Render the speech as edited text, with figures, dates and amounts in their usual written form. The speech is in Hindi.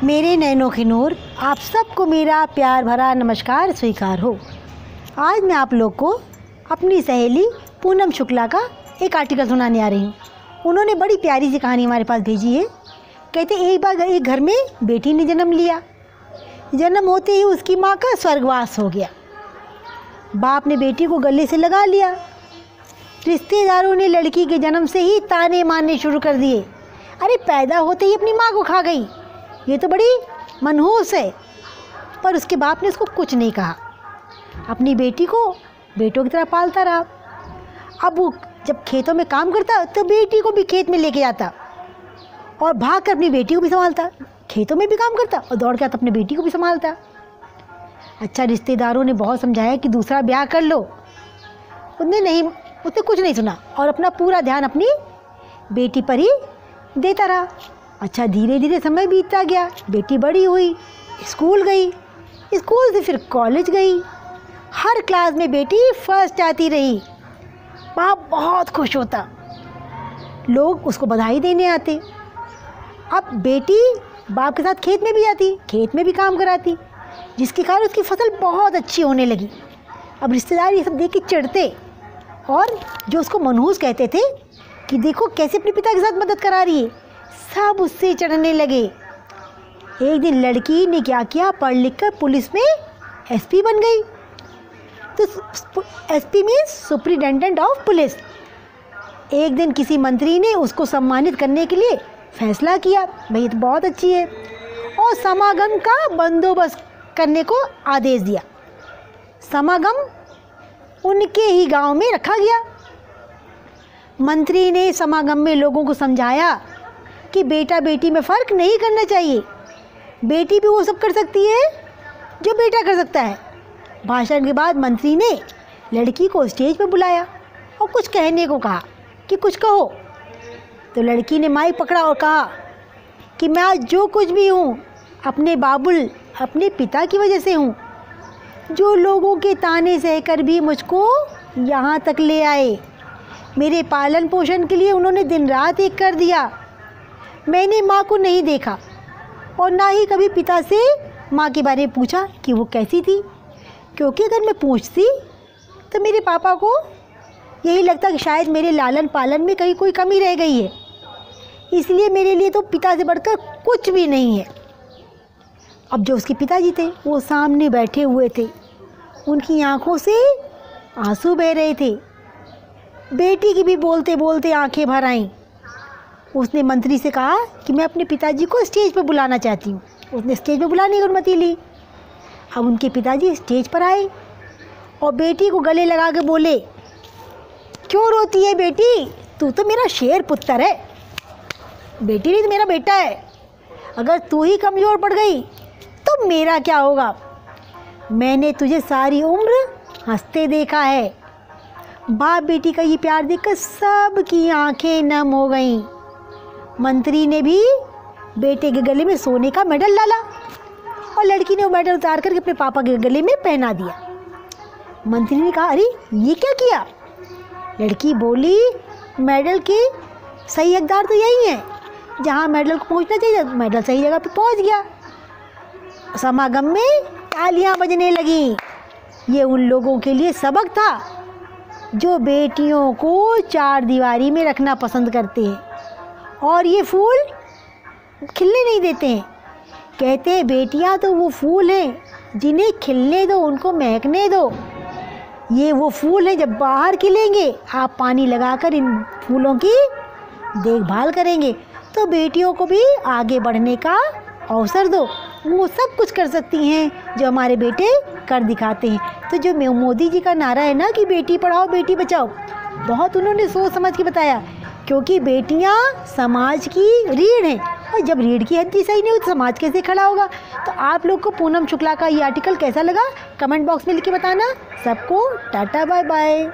मेरे नैनों की नूर, आप सबको मेरा प्यार भरा नमस्कार स्वीकार हो। आज मैं आप लोग को अपनी सहेली पूनम शुक्ला का एक आर्टिकल सुनाने आ रही हूँ। उन्होंने बड़ी प्यारी सी कहानी हमारे पास भेजी है। कहते एक बार एक घर में बेटी ने जन्म लिया। जन्म होते ही उसकी माँ का स्वर्गवास हो गया। बाप ने बेटी को गले से लगा लिया। रिश्तेदारों ने लड़की के जन्म से ही ताने मारने शुरू कर दिए। अरे पैदा होते ही अपनी माँ को खा गई, ये तो बड़ी मनहूस है। पर उसके बाप ने उसको कुछ नहीं कहा, अपनी बेटी को बेटों की तरह पालता रहा। अब वो जब खेतों में काम करता तो बेटी को भी खेत में लेके जाता और भाग कर अपनी बेटी को भी संभालता। खेतों में भी काम करता और दौड़ के आता अपनी बेटी को भी संभालता। अच्छा, रिश्तेदारों ने बहुत समझाया कि दूसरा ब्याह कर लो, उसने कुछ नहीं सुना और अपना पूरा ध्यान अपनी बेटी पर ही देता रहा। अच्छा, धीरे धीरे समय बीतता गया। बेटी बड़ी हुई, स्कूल गई, स्कूल से फिर कॉलेज गई। हर क्लास में बेटी फर्स्ट आती रही। बाप बहुत खुश होता, लोग उसको बधाई देने आते। अब बेटी बाप के साथ खेत में भी जाती, खेत में भी काम कराती, जिसके कारण उसकी फसल बहुत अच्छी होने लगी। अब रिश्तेदार ये सब देख के चिढ़ते और जो उसको मनहूस कहते थे कि देखो कैसे अपने पिता के साथ मदद करा रही है, सब उससे चिढ़ने लगे। एक दिन लड़की ने क्या किया, पढ़ लिख कर पुलिस में एसपी बन गई। तो SP means superintendent of police. एक दिन किसी मंत्री ने उसको सम्मानित करने के लिए फैसला किया, भाई तो बहुत अच्छी है, और समागम का बंदोबस्त करने को आदेश दिया। समागम उनके ही गांव में रखा गया। मंत्री ने समागम में लोगों को समझाया कि बेटा बेटी में फ़र्क नहीं करना चाहिए, बेटी भी वो सब कर सकती है जो बेटा कर सकता है। भाषण के बाद मंत्री ने लड़की को स्टेज पर बुलाया और कुछ कहने को कहा कि कुछ कहो। तो लड़की ने माइक पकड़ा और कहा कि मैं आज जो कुछ भी हूँ अपने बाबुल, अपने पिता की वजह से हूँ, जो लोगों के ताने सहकर भी मुझको यहाँ तक ले आए। मेरे पालन पोषण के लिए उन्होंने दिन रात एक कर दिया। मैंने माँ को नहीं देखा और ना ही कभी पिता से माँ के बारे में पूछा कि वो कैसी थी, क्योंकि अगर मैं पूछती तो मेरे पापा को यही लगता कि शायद मेरे लालन पालन में कहीं कोई कमी रह गई है। इसलिए मेरे लिए तो पिता से बढ़कर कुछ भी नहीं है। अब जो उसके पिताजी थे वो सामने बैठे हुए थे, उनकी आंखों से आंसू बह रहे थे। बेटी की भी बोलते बोलते आंखें भर आईं। उसने मंत्री से कहा कि मैं अपने पिताजी को स्टेज पर बुलाना चाहती हूँ। उसने स्टेज पर बुलाने की अनुमति ली। अब उनके पिताजी स्टेज पर आए और बेटी को गले लगा के बोले, क्यों रोती है बेटी, तू तो मेरा शेर पुत्र है। बेटी नहीं तो मेरा बेटा है, अगर तू ही कमज़ोर पड़ गई तो मेरा क्या होगा। मैंने तुझे सारी उम्र हंसते देखा है। बाप बेटी का ये प्यार देखकर सबकी आंखें नम हो गईं। मंत्री ने भी बेटे के गले में सोने का मेडल डाला और लड़की ने वो मेडल उतार करके अपने पापा के गले में पहना दिया। मंत्री ने कहा, अरे ये क्या किया। लड़की बोली, मेडल के सही हकदार तो यही हैं, जहाँ मेडल को पहुँचना चाहिए मेडल सही जगह पे पहुँच गया। समागम में तालियां बजने लगीं। ये उन लोगों के लिए सबक था जो बेटियों को चार दीवारी में रखना पसंद करते हैं और ये फूल खिलने नहीं देते हैं। कहते हैं बेटियां तो वो फूल हैं जिन्हें खिलने दो, उनको महकने दो। ये वो फूल हैं जब बाहर खिलेंगे आप पानी लगाकर इन फूलों की देखभाल करेंगे, तो बेटियों को भी आगे बढ़ने का अवसर दो। वो सब कुछ कर सकती हैं जो हमारे बेटे कर दिखाते हैं। तो जो मोदी जी का नारा है ना कि बेटी पढ़ाओ बेटी बचाओ, बहुत उन्होंने सोच समझ के बताया, क्योंकि बेटियां समाज की रीढ़ हैं और जब रीढ़ की हड्डी सही नहीं हो तो समाज कैसे खड़ा होगा। तो आप लोग को पूनम शुक्ला का ये आर्टिकल कैसा लगा कमेंट बॉक्स में लिख के बताना। सबको टाटा बाय बाय।